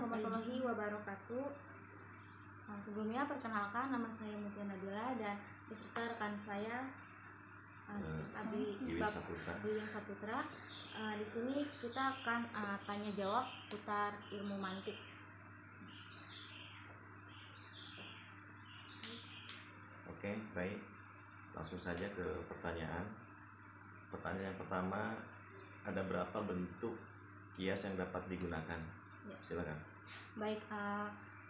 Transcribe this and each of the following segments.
warahmatullahi wabarakatuh. Sebelumnya perkenalkan, nama saya Mutia Nabila dan beserta rekan saya Wiwin Saputra. Di sini kita akan tanya jawab seputar ilmu mantik. Oke, baik. Langsung saja ke pertanyaan. Pertanyaan yang pertama, ada berapa bentuk kias yang dapat digunakan? Ya. Silakan. Baik,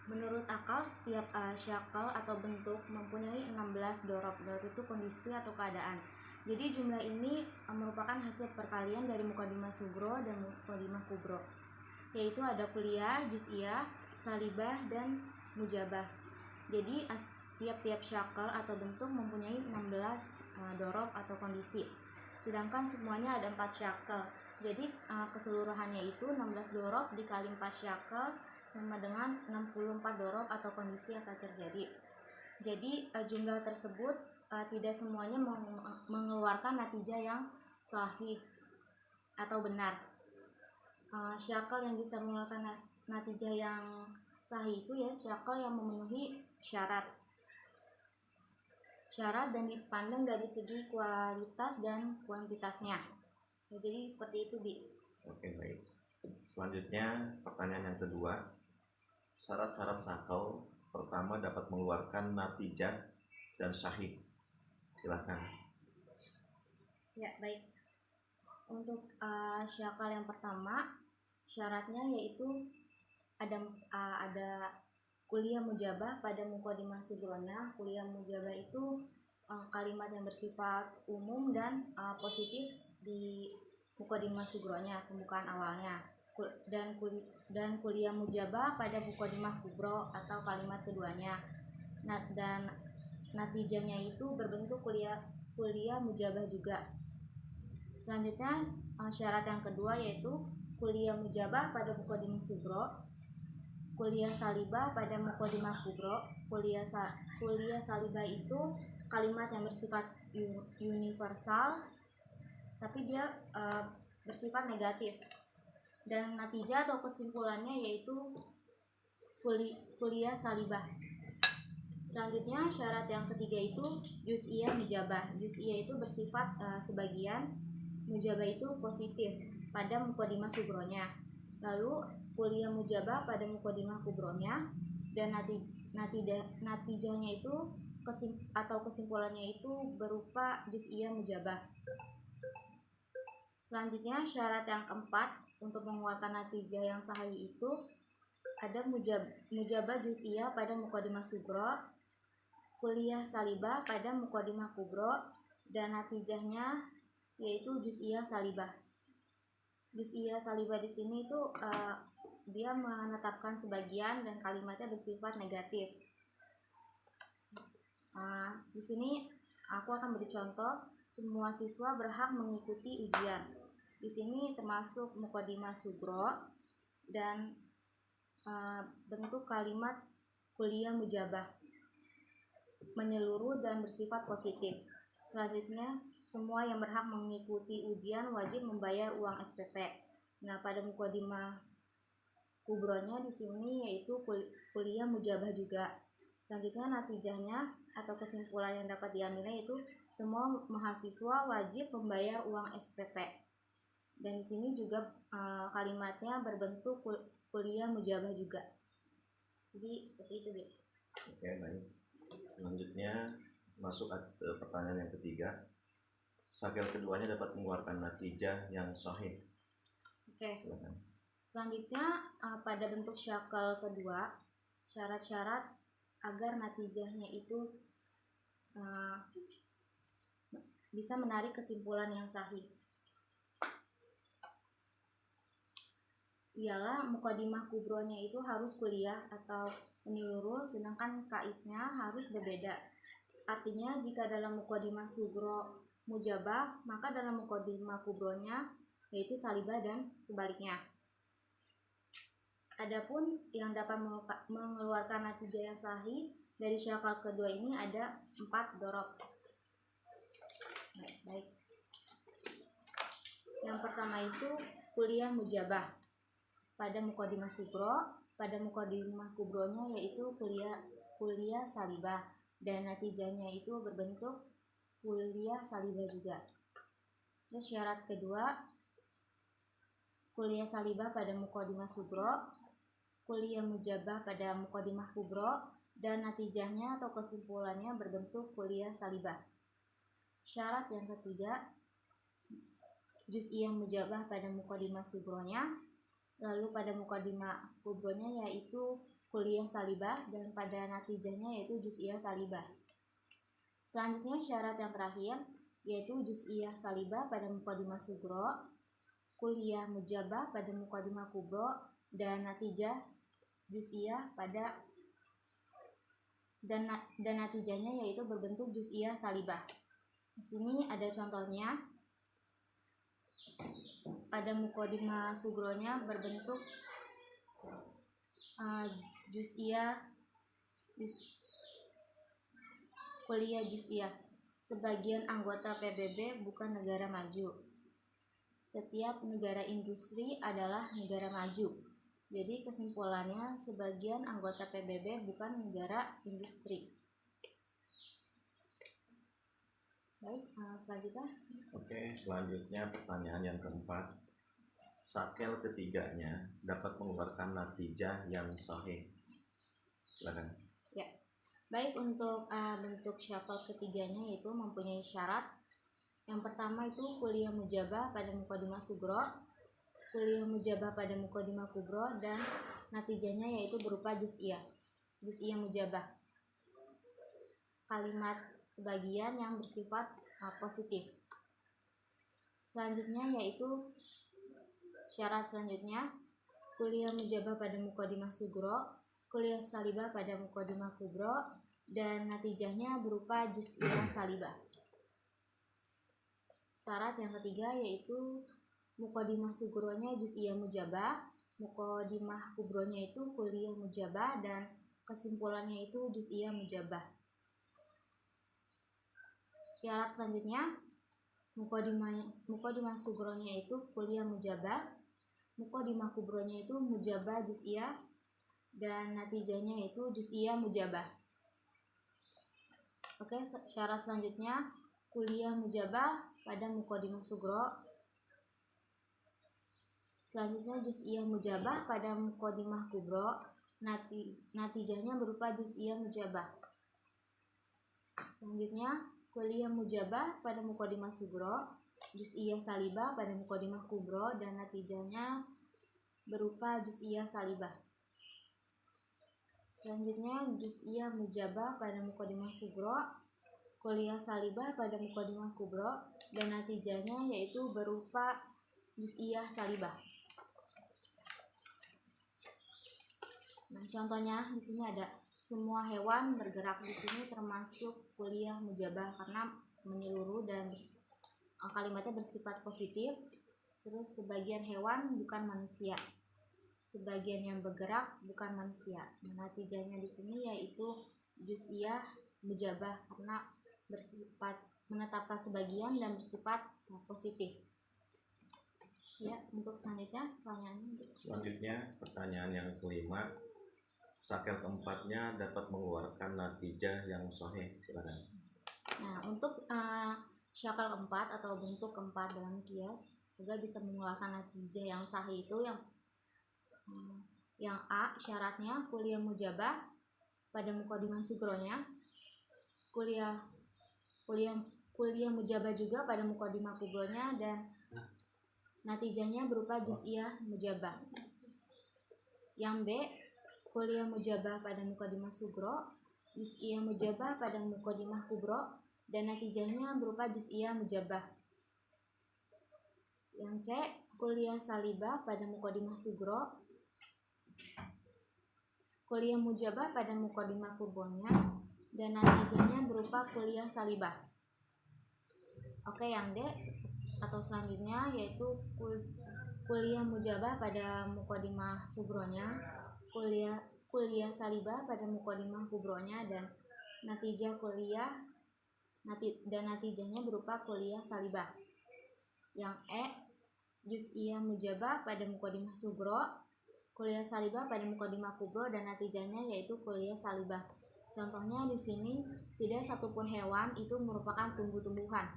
menurut akal setiap syakal atau bentuk mempunyai 16 dorob. Dorob itu kondisi atau keadaan. Jadi jumlah ini merupakan hasil perkalian dari mukadimah sugro dan mukadimah kubro, yaitu ada kuliah, juz'iyah, salibah, dan mujabah. Jadi tiap-tiap syakal atau bentuk mempunyai 16 dorob atau kondisi, sedangkan semuanya ada 4 syakal. Jadi keseluruhannya itu 16 dorob dikali 4 syakal sama dengan 64 dorob atau kondisi yang akan terjadi. Jadi jumlah tersebut tidak semuanya mengeluarkan natijah yang sahih atau benar. Syakal yang bisa mengeluarkan natijah yang sahih itu ya syakal yang memenuhi syarat dan dipandang dari segi kualitas dan kuantitasnya. Jadi seperti itu, Bi. Oke, baik. Selanjutnya pertanyaan yang kedua, syarat-syarat syakal pertama dapat mengeluarkan natijah dan sahih. Silakan. Ya, baik. Untuk syakal yang pertama, syaratnya yaitu ada kuliah mujabah pada mukadimah sugronya. Kuliah mujabah itu kalimat yang bersifat umum dan positif di mukadimah sugronya, pembukaan awalnya. Dan kuliah mujabah pada mukadimah kubro atau kalimat keduanya. Dan natijahnya itu berbentuk kuliah mujabah juga. Selanjutnya syarat yang kedua yaitu kuliah mujabah pada mukadimah sugro, kuliah salibah pada mukadimah kubro. Kuliah salibah itu kalimat yang bersifat universal tapi dia bersifat negatif, dan natijah atau kesimpulannya yaitu kuliah salibah. Selanjutnya syarat yang ketiga itu juz'iyah mujabah. Juz'iyah itu bersifat sebagian, mujabah itu positif pada mukadimah sugronya. Lalu kuliah mujabah pada mukadimah kubronya, dan natijahnya itu kesimpulannya itu berupa juz'iyah mujabah. Selanjutnya syarat yang keempat untuk mengeluarkan natijah yang sahih itu ada mujabah juz'iyah pada mukadimah sugro, kuliah salibah pada mukadimah kubro, dan natijahnya yaitu juz'iyah salibah. Juz'iyah salibah di sini itu dia menetapkan sebagian dan kalimatnya bersifat negatif. Di sini aku akan beri contoh. Semua siswa berhak mengikuti ujian. Di sini termasuk mukadimah sugro dan bentuk kalimat kuliah mujabah, menyeluruh dan bersifat positif. Selanjutnya, semua yang berhak mengikuti ujian wajib membayar uang SPP. Nah, pada mukadimah kubronya di sini yaitu kuliah mujabah juga. Selanjutnya natijahnya atau kesimpulan yang dapat diambilnya yaitu semua mahasiswa wajib membayar uang SPP. Dan di sini juga kalimatnya berbentuk kuliah mujabah juga. Jadi seperti itu, Bu. Oke, baik. Selanjutnya masuk ke pertanyaan yang ketiga. Syakal keduanya dapat mengeluarkan natijah yang sahih. Oke. Silakan. Selanjutnya pada bentuk syakal kedua, syarat-syarat agar natijahnya itu bisa menarik kesimpulan yang sahih. Ialah mukadimah kubronya itu harus kuliah atau menyeluruh, sedangkan kaifnya harus berbeda. Artinya jika dalam mukadimah sugro mujabah, maka dalam mukadimah kubronya yaitu salibah dan sebaliknya. Adapun yang dapat mengeluarkan natijah yang sahih dari syakal kedua ini ada 4 dorob. Baik. Yang pertama itu kuliah mujabah. pada mukodimah sugro, pada mukodimah kubronya yaitu kuliah salibah, dan natijahnya itu berbentuk kuliah salibah juga. Terus syarat kedua, kuliah salibah pada mukodimah sugro, kuliah mujabah pada mukodimah kubro, dan natijahnya atau kesimpulannya berbentuk kuliah salibah. Syarat yang ketiga, juz'iyah mujabah pada mukodimah sugronya, lalu pada mukodimah kubronya yaitu kuliah salibah, dan pada natijahnya yaitu juz'iyah salibah. Selanjutnya syarat yang terakhir yaitu juz'iyah salibah pada mukodimah sugro, kuliah mujabah pada mukodimah kubro, dan natijah juz'iyah pada dan natijahnya yaitu berbentuk juz'iyah salibah. Di sini ada contohnya. Pada mukodimah sugronya berbentuk kuliah juz'iyah. Sebagian anggota PBB bukan negara maju. Setiap negara industri adalah negara maju. Jadi kesimpulannya, sebagian anggota PBB bukan negara industri. Baik, selanjutnya. Oke, selanjutnya pertanyaan yang keempat. Sakel ketiganya dapat mengeluarkan natijah yang sahih. Silakan. Ya. Baik, untuk bentuk syakel ketiganya yaitu mempunyai syarat. Yang pertama itu kuliah mujabah pada mukodimah sugro, kuliah mujabah pada mukodimah kubro, dan natijahnya yaitu berupa juz'iyah mujabah. Kalimat sebagian yang bersifat positif. Selanjutnya yaitu syarat selanjutnya, kuliah mujabah pada mukodimah sugro, kuliah salibah pada mukodimah kubro, dan natijahnya berupa juz'iyah salibah. Syarat yang ketiga yaitu mukodimah sugronya juz'iyah mujabah, mukodimah kubronya itu kuliah mujabah, dan kesimpulannya itu juz'iyah mujabah. Syarat selanjutnya, mukodimah sugronya itu kuliah mujabah, mukodimah kubronya itu mujabah juz'iyah, dan natijahnya itu juz'iyah mujabah. Oke, syarat selanjutnya kuliah mujabah pada mukodimah sugro, selanjutnya juz'iyah mujabah pada mukodimah kubro, natijahnya berupa juz'iyah mujabah. Selanjutnya kuliah mujabah pada mukodimah sugro, juz'iyah salibah pada mukodimah kubro, dan natijahnya berupa juz'iyah salibah. Selanjutnya juz'iyah mujabah pada mukodimah sugro, kuliah salibah pada mukodimah kubro, dan natijahnya yaitu berupa juz'iyah salibah. Nah, contohnya di sini ada semua hewan bergerak. Di sini termasuk kuliah mujabah karena menyeluruh dan kalimatnya bersifat positif. Terus sebagian hewan bukan manusia, sebagian yang bergerak bukan manusia. Nah, natijahnya di sini yaitu juz'iyah mujabah karena bersifat menetapkan sebagian dan bersifat positif. Ya, untuk selanjutnya pertanyaannya. Selanjutnya pertanyaan yang kelima. Sakel keempatnya dapat mengeluarkan natijah yang sahih. Silakan. Nah, untuk syakel keempat atau bentuk keempat dalam kias juga bisa mengeluarkan natijah yang sahih itu yang A, syaratnya kuliah mujabah pada mukodimah sugronya, kuliah mujabah juga pada mukodimah kubronya, dan natijahnya berupa juz'iyah mujabah. Yang B, kuliah mujabah pada mukodimah sugro, juz'iyah mujabah pada mukodimah kubro, dan natijahnya berupa juz'iyah mujabah. Yang C, kuliah salibah pada mukodimah sugro, kuliah mujabah pada mukodimah kubronya, dan natijahnya berupa kuliah salibah. Oke, yang D atau selanjutnya yaitu kuliah mujabah pada mukodimah sugronya, kuliah salibah pada mukodimah kubronya, dan natijahnya berupa kuliah salibah. Yang E, juz'iyah mujabah pada mukodimah sugro, kuliah salibah pada muqaddimah kubro dan natijahnya yaitu kuliah salibah. Contohnya di sini tidak satupun hewan itu merupakan tumbuh-tumbuhan.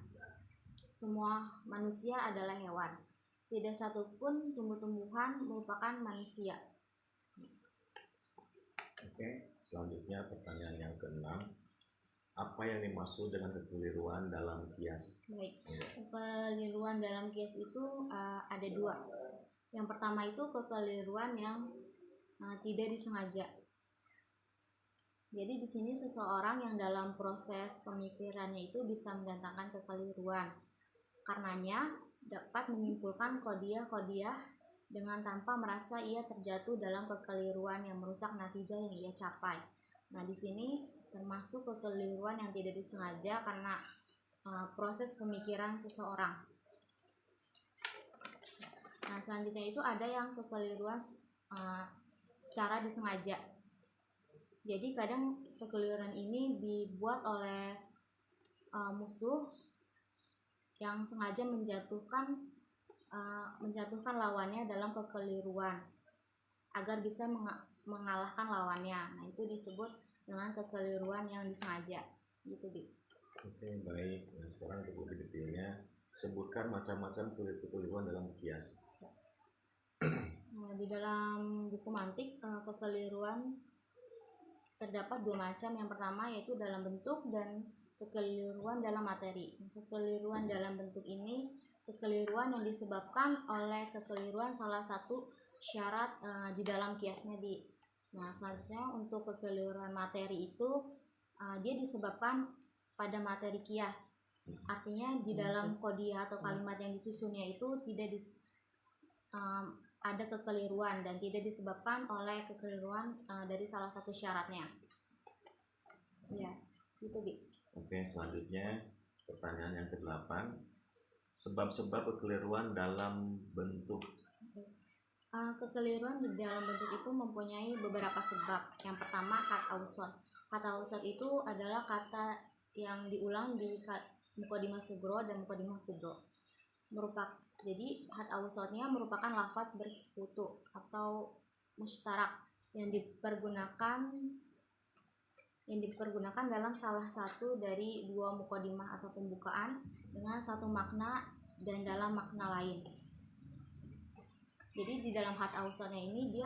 Semua manusia adalah hewan. Tidak satupun tumbuh-tumbuhan merupakan manusia. Oke, selanjutnya pertanyaan yang keenam. Apa yang dimaksud dengan kekeliruan dalam kias? Baik, kekeliruan dalam kias itu ada dua. Yang pertama itu kekeliruan yang tidak disengaja. Jadi di sini seseorang yang dalam proses pemikirannya itu bisa mendatangkan kekeliruan. Karenanya dapat menyimpulkan kodiah-kodiah dengan tanpa merasa ia terjatuh dalam kekeliruan yang merusak natijah yang ia capai. Nah, di sini termasuk kekeliruan yang tidak disengaja karena proses pemikiran seseorang. Nah, selanjutnya itu ada yang kekeliruan secara disengaja. Jadi kadang kekeliruan ini dibuat oleh musuh yang sengaja menjatuhkan lawannya dalam kekeliruan agar bisa mengalahkan lawannya. Nah, itu disebut dengan kekeliruan yang disengaja. Gitu, Bi. Oke, baik. Nah, sekarang untuk lebih detailnya, sebutkan macam-macam kekeliruan dalam kias. Nah, di dalam buku mantik kekeliruan terdapat dua macam. Yang pertama yaitu dalam bentuk dan kekeliruan dalam materi. Kekeliruan dalam bentuk ini kekeliruan yang disebabkan oleh kekeliruan salah satu syarat di dalam kiasnya, Bi. Nah, selanjutnya untuk kekeliruan materi itu dia disebabkan pada materi kias. Artinya di dalam kodiah atau kalimat yang disusunnya itu tidak ada kekeliruan dan tidak disebabkan oleh kekeliruan dari salah satu syaratnya. Ya, gitu, Bi. Oke, selanjutnya pertanyaan yang ke-8. Sebab-sebab kekeliruan dalam bentuk. Kekeliruan di dalam bentuk itu mempunyai beberapa sebab. Yang pertama, hat ausot. Hat ausot itu adalah kata yang diulang di muqaddimah sugro dan muqaddimah kubro. Jadi hat ausotnya merupakan lafaz bersekutu atau mustarak yang dipergunakan dalam salah satu dari dua muqaddimah atau pembukaan dengan satu makna dan dalam makna lain. Jadi di dalam hat ausotnya ini dia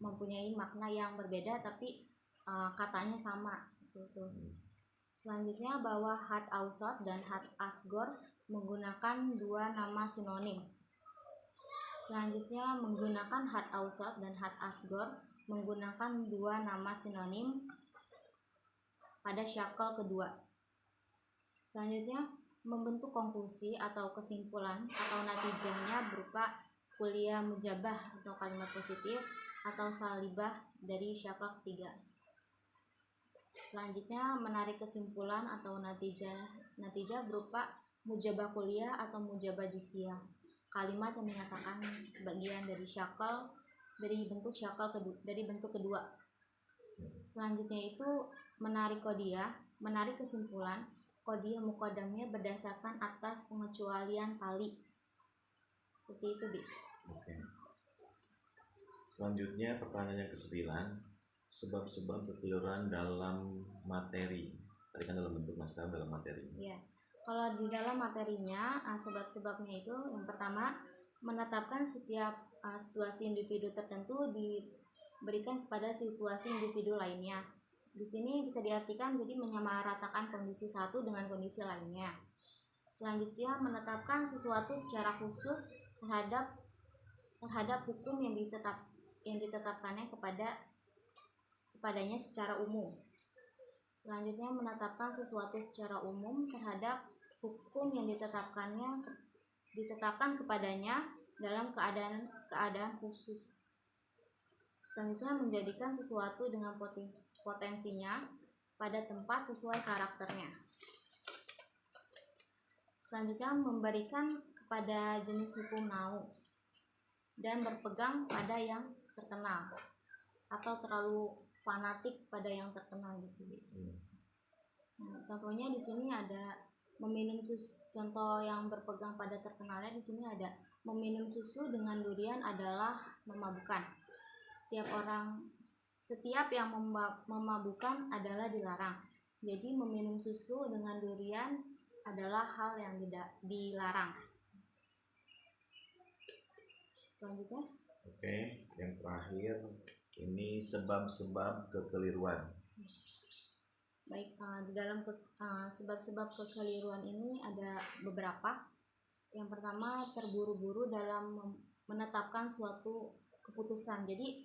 mempunyai makna yang berbeda tapi katanya sama seperti itu. Selanjutnya bahwa hat ausot dan hat asgor menggunakan dua nama sinonim. Selanjutnya menggunakan hat ausot dan hat asgor menggunakan dua nama sinonim pada syakal kedua. Selanjutnya membentuk konklusi atau kesimpulan atau natijahnya berupa kuliah mujabah atau kalimat positif atau salibah dari syakal ketiga. Selanjutnya menarik kesimpulan atau natijah berupa mujabah kuliah atau mujabah juz'iyah. Kalimat yang menyatakan sebagian dari bentuk kedua. Selanjutnya itu menarik kodiah, menarik kesimpulan kodiah muqaddamnya berdasarkan atas pengecualian tali. Seperti itu, Bi. Oke. Selanjutnya pertanyaan yang ke-9. Sebab-sebab kekeliruan dalam materi. Tadi kan dalam bentuk, sekarang dalam materi. Ya. Kalau di dalam materinya, sebab-sebabnya itu yang pertama menetapkan setiap situasi individu tertentu diberikan kepada situasi individu lainnya. Di sini bisa diartikan jadi menyamaratakan kondisi satu dengan kondisi lainnya. Selanjutnya menetapkan sesuatu secara khusus terhadap hukum yang ditetapkannya kepadanya secara umum. Selanjutnya menetapkan sesuatu secara umum terhadap hukum yang ditetapkan kepadanya dalam keadaan khusus. Selanjutnya menjadikan sesuatu dengan potensinya pada tempat sesuai karakternya. Selanjutnya memberikan kepada jenis hukum nau dan berpegang pada yang terkenal atau terlalu fanatik pada yang terkenal gitu. Nah, contohnya di sini ada meminum susu. Contoh yang berpegang pada terkenalnya di sini ada meminum susu dengan durian adalah memabukkan. setiap yang memabukkan adalah dilarang. Jadi meminum susu dengan durian adalah hal yang tidak dilarang. Selanjutnya. Oke, yang terakhir ini sebab-sebab kekeliruan. Baik, di dalam sebab-sebab kekeliruan ini ada beberapa. Yang pertama, terburu-buru dalam menetapkan suatu keputusan. Jadi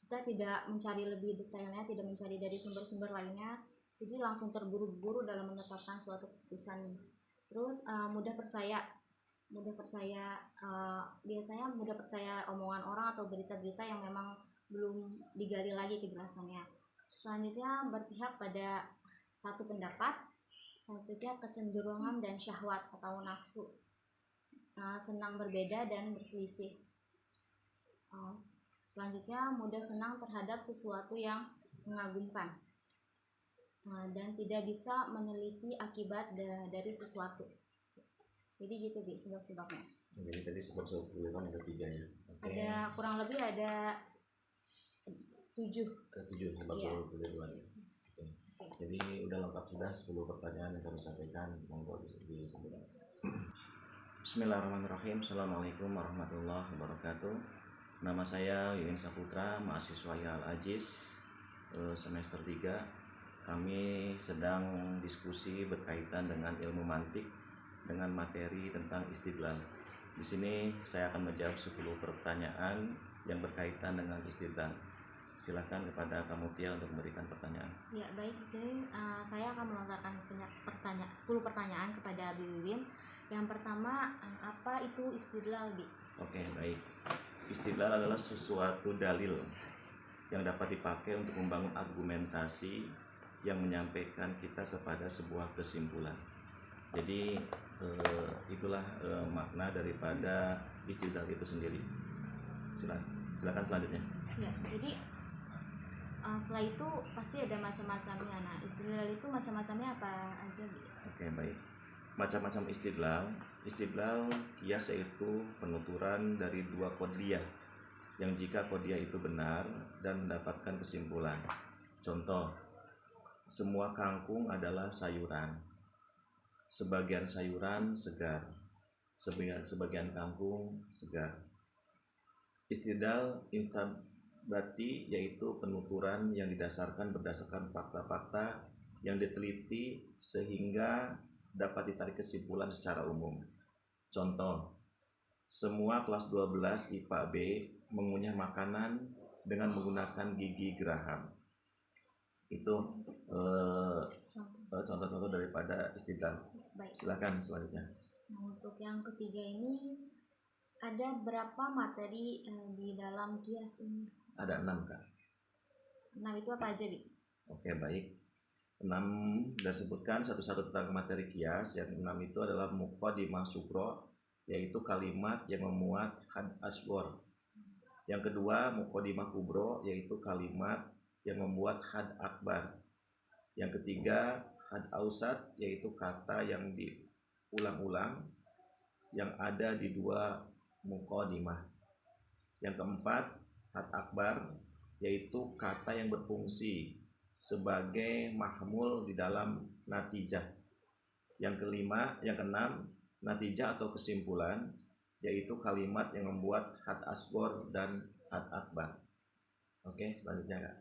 kita tidak mencari lebih detailnya, tidak mencari dari sumber-sumber lainnya, jadi langsung terburu-buru dalam menetapkan suatu keputusan. Terus mudah percaya, biasanya mudah percaya omongan orang atau berita-berita yang memang belum digali lagi kejelasannya. Selanjutnya berpihak pada satu pendapat. Selanjutnya kecenderungan dan syahwat atau nafsu, senang berbeda dan berselisih. Selanjutnya mudah senang terhadap sesuatu yang mengagumkan, dan tidak bisa meneliti akibat dari sesuatu. Jadi gitu Bi, sebab-sebabnya. Jadi tadi sebab-sebab kekeliruan ada 3 ya. Okay. Ada kurang lebih ada 7. Ada 7 sebab-sebab kekeliruan. Okay. Jadi udah lengkap sudah 10 pertanyaan yang kami sampaikan. Monggo disebutkan. Bismillahirrahmanirrahim. Assalamualaikum warahmatullahi wabarakatuh. Nama saya Yuin Saputra, mahasiswa Al-Ajiz semester 3. Kami sedang diskusi berkaitan dengan ilmu mantik dengan materi tentang istidlal. Di sini saya akan menjawab 10 pertanyaan yang berkaitan dengan istidlal. Silakan kepada Kak Mutia untuk memberikan pertanyaan. Ya, baik. Di sini saya akan melontarkan 10 pertanyaan kepada Bi Wiwin. Yang pertama, apa itu istidlal, Bi? Oke, baik. Istidlal adalah sesuatu dalil yang dapat dipakai untuk membangun argumentasi yang menyampaikan kita kepada sebuah kesimpulan. Jadi itulah makna daripada istidlal itu sendiri. Silakan selanjutnya. Ya, jadi setelah itu pasti ada macam-macamnya. Nah, istidlal itu macam-macamnya apa aja, Bi? Oke, baik. Macam-macam istidlal kias yaitu penuturan dari 2 qadriyah yang jika qadriyah itu benar dan mendapatkan kesimpulan. Contoh, semua kangkung adalah sayuran. Sebagian sayuran segar, sebagian kangkung segar. Istidlal istinbati yaitu penuturan yang berdasarkan fakta-fakta yang diteliti sehingga dapat ditarik kesimpulan secara umum. Contoh, semua kelas 12 IPA B mengunyah makanan dengan menggunakan gigi geraham. Itu contoh-contoh daripada istidlal. Baik. Silakan selanjutnya. Nah, untuk yang ketiga ini ada berapa materi di dalam kias ini? Ada 6, Kak. 6 itu apa aja, Bi? Oke, baik. 6 dan sebutkan satu-satu tentang materi kias. Yang 6 itu adalah muqaddimah sughra, yaitu kalimat yang memuat had asghar. Yang kedua muqaddimah kubra, yaitu kalimat yang membuat had akbar. Yang ketiga had ausat, yaitu kata yang diulang-ulang yang ada di 2 muqaddimah. Yang keempat had akbar, yaitu kata yang berfungsi sebagai mahmul di dalam natijah. Yang keenam natijah atau kesimpulan, yaitu kalimat yang membuat had asghar dan had akbar. Oke, selanjutnya Kak.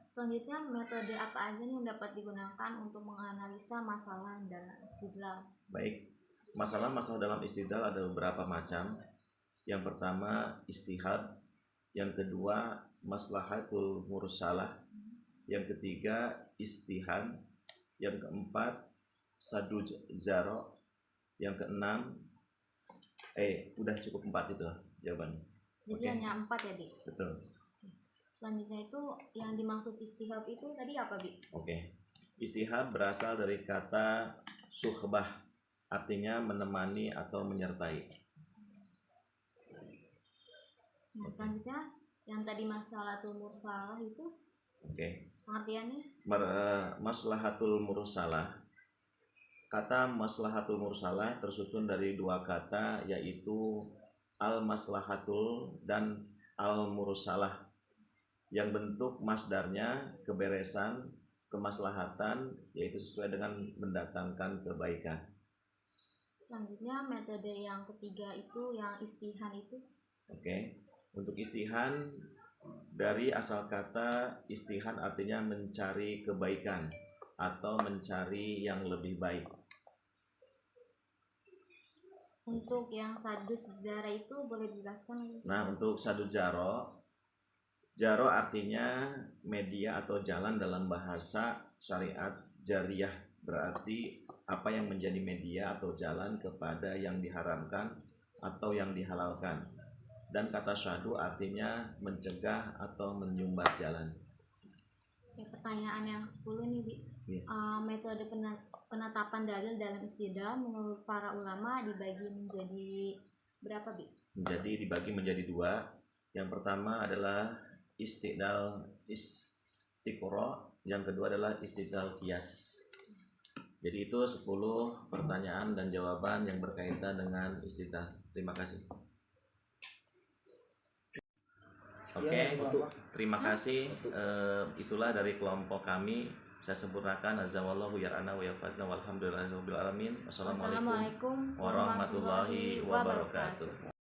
Selanjutnya, metode apa aja nih yang dapat digunakan untuk menganalisa masalah dalam istidlal? Baik, masalah-masalah dalam istidlal ada beberapa macam. Yang pertama istihad, yang kedua maslahatul mursalah, yang ketiga istihan, yang keempat saduj zaro, yang keenam udah cukup 4 itu jawabannya. Jadi hanya 4 ya, Bi? Betul. Selanjutnya itu yang dimaksud istihab itu tadi apa, Bi? Oke. Istihab berasal dari kata suhbah, artinya menemani atau menyertai. Nah, selanjutnya yang tadi maslahatul mursalah itu pengertiannya? Maslahatul mursalah. Kata maslahatul mursalah tersusun dari 2 kata, yaitu al-maslahatul dan al-mursalah. yang bentuk masdarnya keberesan, kemaslahatan, yaitu sesuai dengan mendatangkan kebaikan. Selanjutnya metode yang ketiga itu yang istihan itu. Oke. Untuk istihan dari asal kata istihan artinya mencari kebaikan atau mencari yang lebih baik. Untuk yang sadus zara itu boleh dijelaskan? Nah, untuk sadus jaro artinya media atau jalan dalam bahasa syariat jariyah, berarti apa yang menjadi media atau jalan kepada yang diharamkan atau yang dihalalkan. Dan kata syadu artinya mencegah atau menyumbat jalan. Ya, pertanyaan yang 10 nih, Bi. Yeah. Metode penetapan dalil dalam istidlal menurut para ulama dibagi menjadi berapa, Bi? Jadi dibagi menjadi dua. Yang pertama adalah istidlal istifra, yang kedua adalah istidlal qiyas. Jadi itu 10 pertanyaan dan jawaban yang berkaitan dengan istidlal. Terima kasih. Oke, terima kasih. Itulah dari kelompok kami. Saya sempurnakan. Azawallahu yar'ana wa yafatna walhamdulillahirabbil alamin. Wassalamualaikum warahmatullahi wabarakatuh.